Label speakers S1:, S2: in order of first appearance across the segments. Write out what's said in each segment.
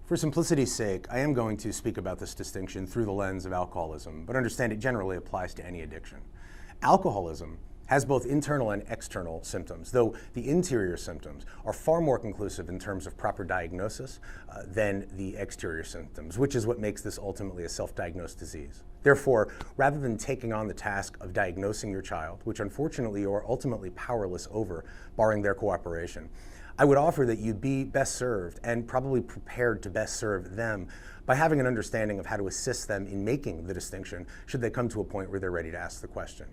S1: For simplicity's sake, I am going to speak about this distinction through the lens of alcoholism, but understand it generally applies to any addiction. Alcoholism has both internal and external symptoms, though the interior symptoms are far more conclusive in terms of proper diagnosis than the exterior symptoms, which is what makes this ultimately a self-diagnosed disease. Therefore, rather than taking on the task of diagnosing your child, which unfortunately you are ultimately powerless over, barring their cooperation, I would offer that you be best served and probably prepared to best serve them by having an understanding of how to assist them in making the distinction should they come to a point where they're ready to ask the question.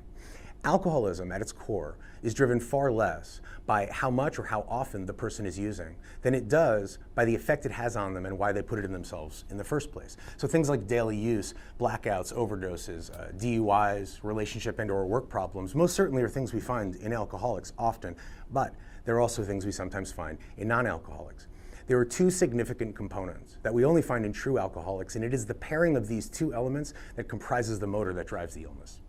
S1: Alcoholism, at its core, is driven far less by how much or how often the person is using than it does by the effect it has on them and why they put it in themselves in the first place. So things like daily use, blackouts, overdoses, DUIs, relationship and/or work problems, most certainly are things we find in alcoholics often, but there are also things we sometimes find in non-alcoholics. There are two significant components that we only find in true alcoholics, and it is the pairing of these two elements that comprises the motor that drives the illness.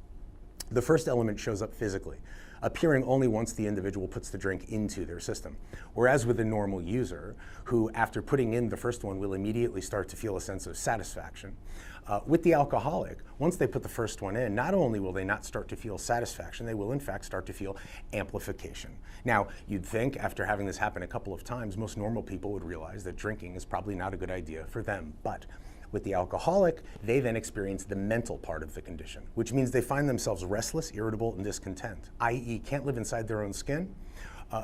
S1: The first element shows up physically, appearing only once the individual puts the drink into their system. Whereas with a normal user, who after putting in the first one will immediately start to feel a sense of satisfaction, with the alcoholic, once they put the first one in, not only will they not start to feel satisfaction, they will in fact start to feel amplification. Now, you'd think after having this happen a couple of times, most normal people would realize that drinking is probably not a good idea for them, but with the alcoholic, they then experience the mental part of the condition, which means they find themselves restless, irritable, and discontent, i.e. can't live inside their own skin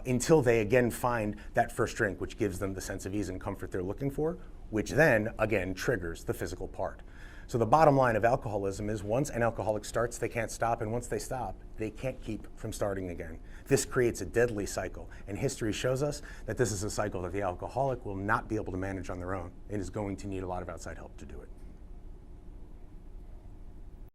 S1: until they again find that first drink, which gives them the sense of ease and comfort they're looking for, which then, again, triggers the physical part. So the bottom line of alcoholism is once an alcoholic starts, they can't stop, and once they stop, they can't keep from starting again. This creates a deadly cycle, and history shows us that this is a cycle that the alcoholic will not be able to manage on their own and is going to need a lot of outside help to do it.